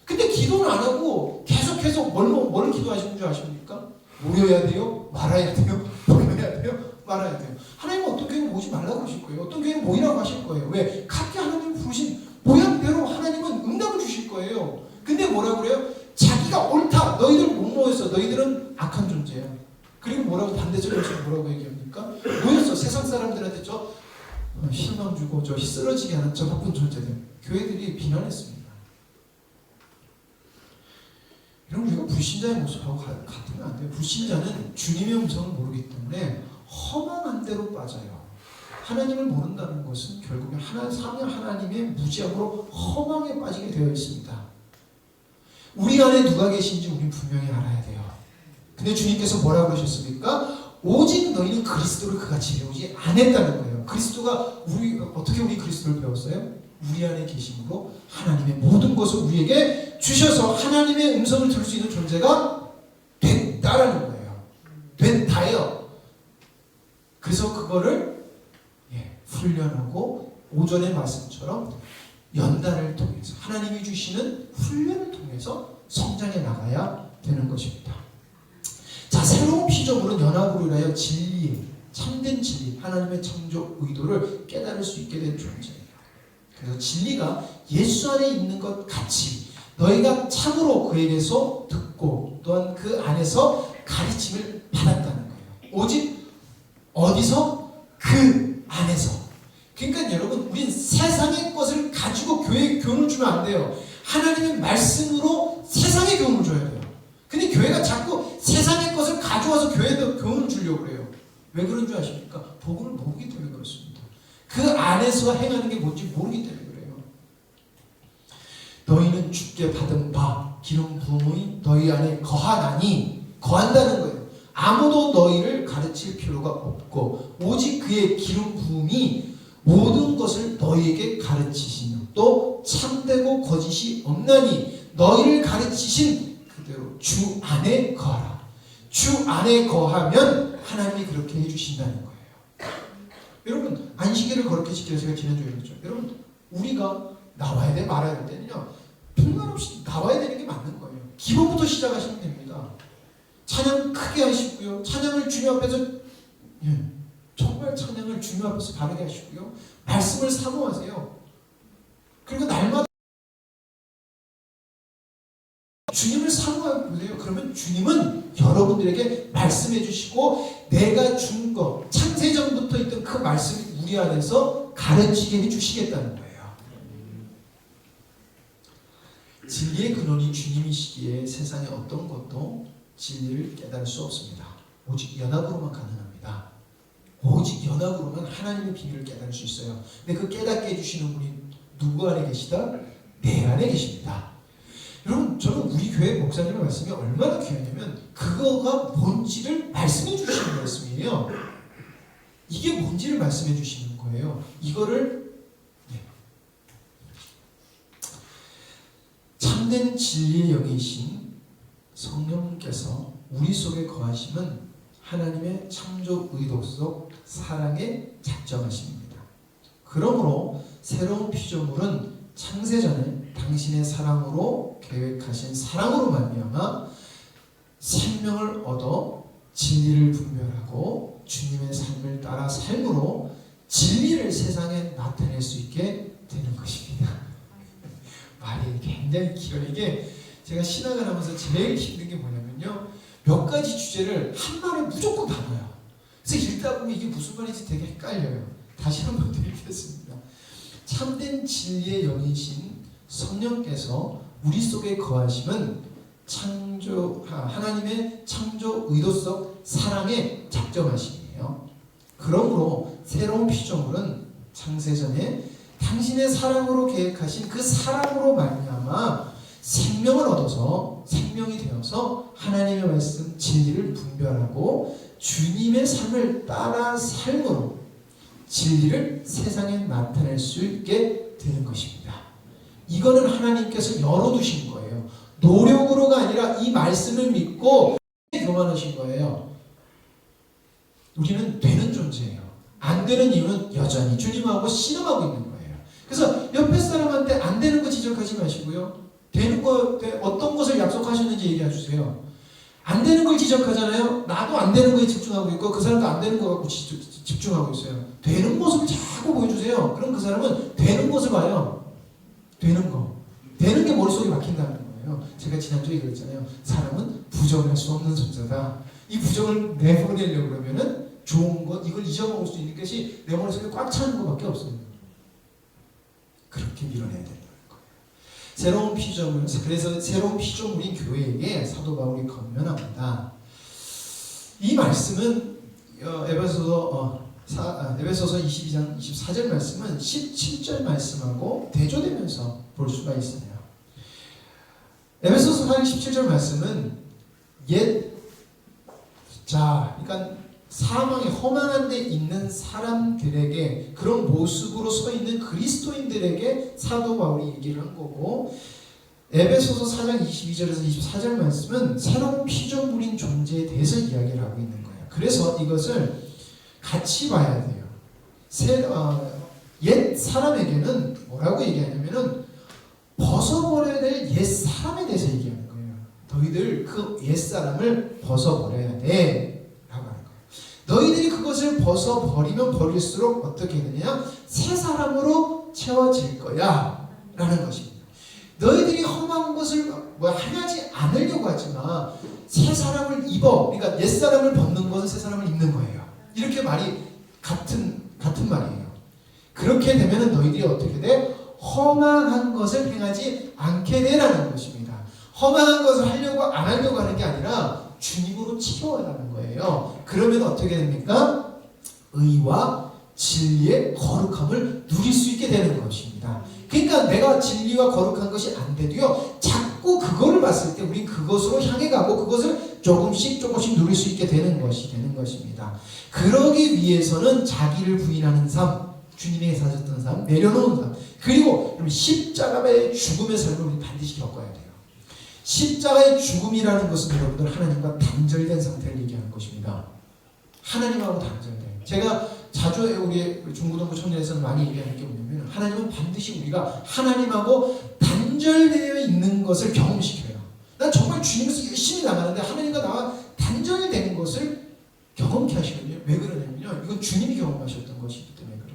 근데 기도는 안 하고 계속해서 뭘 기도하시는 줄 아십니까? 모여야 돼요? 말아야 돼요? 모여야 돼요? 말아야 돼요. 하나님은 어떤 교회는 모이지 말라고 하실 거예요. 어떤 교회는 모이라고 하실 거예요. 왜? 각기 하나님 부르신 모양대로 하나님은 응답을 주실 거예요. 근데 뭐라고 그래요? 자기가 옳다. 너희들 못 모였어. 너희들은 악한 존재야. 그리고 뭐라고 반대적으로 뭐라고 얘기합니까? 모였어. 세상 사람들한테 희망 주고 쓰러지게 하는 저 나쁜 존재들. 교회들이 비난했습니다. 이런 우리가 불신자의 모습하고 같으면 안 돼요. 불신자는 주님의 음성을 모르기 때문에 허망한 데로 빠져요. 하나님을 모른다는 것은 결국에 하나님의 무지함으로 허망에 빠지게 되어 있습니다. 우리 안에 누가 계신지 우리는 분명히 알아야 돼요. 근데 주님께서 뭐라고 그러셨습니까? 오직 너희는 그리스도를 그같이 배우지 않았다는 거예요. 그리스도가 어떻게 우리 그리스도를 배웠어요? 우리 안에 계심으로 하나님의 모든 것을 우리에게 주셔서 하나님의 음성을 들을 수 있는 존재가 됐다라는 거예요. 됐다요. 그래서 그거를 훈련하고 오전의 말씀처럼 연단을 통해서 하나님이 주시는 훈련을 통해서 성장해 나가야 되는 것입니다. 자, 새로운 피조물은 연합으로 인하여 진리, 참된 진리, 하나님의 창조 의도를 깨달을 수 있게 된 존재예요. 그래서 진리가 예수 안에 있는 것 같이 너희가 참으로 그에게서 듣고 또한 그 안에서 가르침을 받았다는 거예요. 오직 어디서? 그 안에서. 그러니까 여러분, 우린 세상의 것을 가지고 교회에 교훈을 주면 안 돼요. 하나님의 말씀으로 세상에 교훈을 줘야 돼요. 근데 교회가 자꾸 세상의 것을 가져와서 교회에 교훈을 주려고 그래요. 왜 그런 줄 아십니까? 복음을 모르기 때문에 그렇습니다. 그 안에서 행하는 게 뭔지 모르기 때문에 그래요. 너희는 주께 받은 바 기름 부음이 너희 안에 거한다는 거예요. 아무도 너희를 가르칠 필요가 없고 오직 그의 기름 부음이 모든 것을 너희에게 가르치시며 또 참되고 거짓이 없나니 너희를 가르치신 그대로 주 안에 거하라. 주 안에 거하면 하나님이 그렇게 해주신다는 거예요. 여러분, 안식일을 그렇게 지켜서 제가 지난주에 그랬죠. 여러분, 우리가 나와야 돼 말아야 될 때는요, 필요한 없이 나와야 되는 게 맞는 거예요. 기본부터 시작하시면 됩니다. 찬양 크게 하시고요. 찬양을 주님 앞에서 정말 찬양을 주님 앞에서 바르게 하시고요. 말씀을 사모하세요. 그리고 날마다 주님을 사모하고 보세요. 그러면 주님은 여러분들에게 말씀해 주시고 내가 준 것, 창세전부터 있던 그 말씀이 우리 안에서 가르치게 해 주시겠다는 거예요. 진리의 근원이 주님이시기에 세상의 어떤 것도 진리를 깨달을 수 없습니다. 오직 연합으로만 가능합니다. 오직 연합으로만 하나님의 비밀을 깨달을 수 있어요. 근데 그 깨닫게 해주시는 분이 누구 안에 계시다? 내 안에 계십니다. 여러분, 저는 우리 교회 목사님의 말씀이 얼마나 귀하냐면 그거가 뭔지를 말씀해 주시는 말씀이에요. 이게 뭔지를 말씀해 주시는 거예요. 이거를 참된 진리의 영이신 성령께서 우리 속에 거하심은 하나님의 창조 의도 속 사랑에 작정하십니다. 그러므로 새로운 피조물은 창세전에 당신의 사랑으로 계획하신 사랑으로 말미암아 생명을 얻어 진리를 분별하고 주님의 삶을 따라 삶으로 진리를 세상에 나타낼 수 있게 되는 것입니다. 말이 굉장히 길어요. 이게 제가 신학을 하면서 제일 힘든 게 뭐냐면요, 몇 가지 주제를 한 말에 무조건 담아요. 그래서 읽다 보면 이게 무슨 말인지 되게 헷갈려요. 다시 한번 드리겠습니다. 참된 진리의 영이신 성령께서 우리 속에 거하심은 하나님의 창조 의도 속 사랑에 작정하심이에요. 그러므로 새로운 피조물은 창세전에 당신의 사랑으로 계획하신 그 사랑으로 말미암아 생명을 얻어서 생명이 되어서 하나님의 말씀 진리를 분별하고 주님의 삶을 따라 삶으로 진리를 세상에 나타낼 수 있게 되는 것입니다. 이거는 하나님께서 열어두신 거예요. 노력으로가 아니라 이 말씀을 믿고 교만하신 거예요. 우리는 되는 존재예요. 안 되는 이유는 여전히 주님하고 씨름하고 있는 거예요. 그래서 옆에 사람한테 안 되는 거 지적하지 마시고요. 되는 거, 어떤 것을 약속하셨는지 얘기해 주세요. 안 되는 걸 지적하잖아요. 나도 안 되는 거에 집중하고 있고 그 사람도 안 되는 거 갖고 집중하고 있어요. 되는 모습을 자꾸 보여주세요. 그럼 그 사람은 되는 것을 봐요. 되는 거. 되는 게 머릿속에 막힌다는 거예요. 제가 지난주에 그랬잖아요. 사람은 부정할 수 없는 존재다. 이 부정을 내보내려고 그러면은 좋은 것, 이걸 잊어먹을 수 있는 것이 내 머릿속에 꽉 차는 것밖에 없어요. 그렇게 밀어내야 된다는 거예요. 새로운 피조물, 그래서 새로운 피조물인 교회에게 사도 바울이 권면합니다. 이 말씀은 에베소서 22장 24절 말씀은 17절 말씀하고 대조되면서 볼 수가 있어요. 에베소서 4장 17절 말씀은 그러니까 사망의 험한한 데 있는 사람들에게, 그런 모습으로 서 있는 그리스도인들에게 사도 바울이 얘기를 한 거고, 에베소서 4장 22절에서 24절 말씀은 새로운 피조물인 존재에 대해서 이야기를 하고 있는 거예요. 그래서 이것을 같이 봐야 돼요. 옛 사람에게는 뭐라고 얘기하냐면은 벗어버려야 될 옛 사람에 대해서 얘기하는 거예요. 너희들 그 옛 사람을 벗어버려야 돼 라고 하는 거예요. 너희들이 그것을 벗어버리면 버릴수록 어떻게 되느냐? 새 사람으로 채워질 거야 라는 것입니다. 너희들이 험한 것을 하지 않으려고 하지만 새 사람을 입어, 그러니까 옛 사람을 벗는 것은 새 사람을 입는 거예요. 이렇게 말이 같은 말이에요. 그렇게 되면은 너희들이 어떻게 돼? 험한 것을 행하지 않게 되라는 것입니다. 험한 것을 하려고 안 하려고 하는 게 아니라 주님으로 치료하라는 거예요. 그러면 어떻게 됩니까? 의와 진리의 거룩함을 누릴 수 있게 되는 것입니다. 그러니까 내가 진리와 거룩한 것이 안 돼도요, 자꾸 그거를 봤을 때 우린 그것으로 향해 가고 그것을 조금씩 누릴 수 있게 되는 것입니다. 그러기 위해서는 자기를 부인하는 삶, 주님에게 사셨던 삶, 내려놓은 삶, 그리고 십자가의 죽음의 삶을 우리 반드시 겪어야 돼요. 십자가의 죽음이라는 것은 여러분들 하나님과 단절된 상태를 얘기하는 것입니다. 하나님하고 단절돼요. 제가 자주 우리 중고등부 청년에서는 많이 얘기하는 게 뭐냐면, 하나님은 반드시 우리가 하나님하고 단절되어 있는 것을 경험시켜요. 난 정말 주님께서 열심히 나가는데 하나님과 나와 단절이 되는 것을 경험케 하시거든요. 왜 그러냐면요, 이건 주님이 경험하셨던 것이기 때문에 그래요.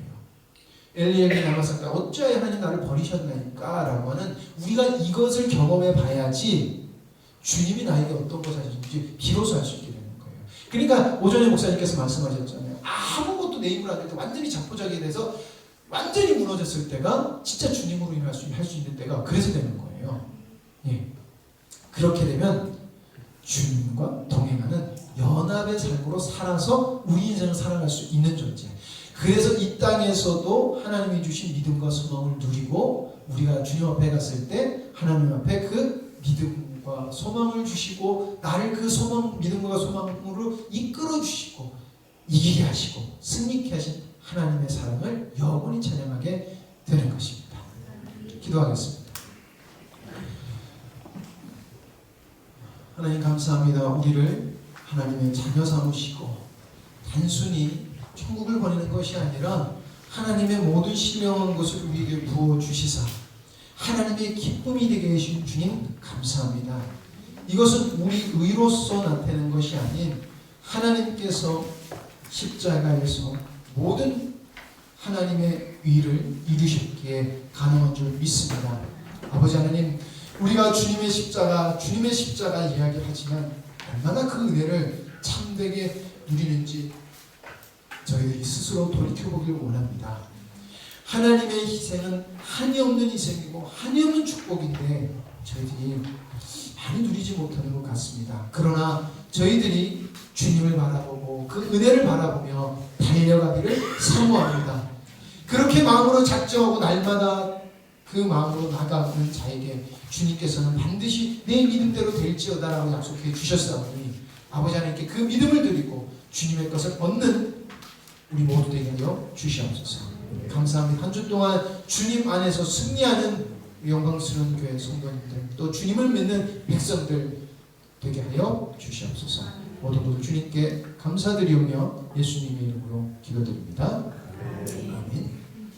엘리에게 나가서까 어찌하여 하나님 나를 버리셨나이까 라고 하는, 우리가 이것을 경험해 봐야지 주님이 나에게 어떤 것을 하시는지 비로소 알 수 있게 되는 거예요. 그러니까 오전에 목사님께서 말씀하셨잖아요. 아무것도 내 힘으로 안 될 때, 완전히 자포자기에 대해서 완전히 무너졌을 때가 진짜 주님으로 할 수 있는 때가 그래서 되는 거예요. 예. 그렇게 되면 주님과 동행하는 연합의 삶으로 살아서 우리 인생을 살아갈 수 있는 존재. 그래서 이 땅에서도 하나님이 주신 믿음과 소망을 누리고, 우리가 주님 앞에 갔을 때 하나님 앞에 그 믿음과 소망을 주시고, 나를 그 믿음과 소망으로 이끌어 주시고 이기게 하시고 승리케 하신 하나님의 사랑을 영원히 찬양하게 되는 것입니다. 기도하겠습니다. 하나님 감사합니다. 우리를 하나님의 자녀 삼으시고 단순히 천국을 보내는 것이 아니라 하나님의 모든 신령한 것을 우리에게 부어주시사 하나님의 기쁨이 되게 해주신 주님 감사합니다. 이것은 우리 의로서 나타내는 것이 아닌 하나님께서 십자가에서 모든 하나님의 의를 이루셨기에 가능한 줄 믿습니다. 아버지 하나님, 우리가 주님의 십자가 이야기를 하지만 얼마나 그 은혜를 참되게 누리는지 저희들이 스스로 돌이켜보길 원합니다. 하나님의 희생은 한이 없는 희생이고 한이 없는 축복인데 저희들이 많이 누리지 못하는 것 같습니다. 그러나 저희들이 주님을 바라보고 그 은혜를 바라보며 달려가기를 사모합니다. 그렇게 마음으로 작정하고 날마다 그 마음으로 나가는 자에게 주님께서는 반드시 내 믿음대로 될지어다라고 약속해 주셨사오니 아버지 하나님께 그 믿음을 드리고 주님의 것을 얻는 우리 모두 되게 하여 주시옵소서. 감사합니다. 한 주 동안 주님 안에서 승리하는 영광스러운 교회 성도님들, 또 주님을 믿는 백성들 되게 하여 주시옵소서. 모두 주님께 감사드리오며 예수님의 이름으로 기도드립니다.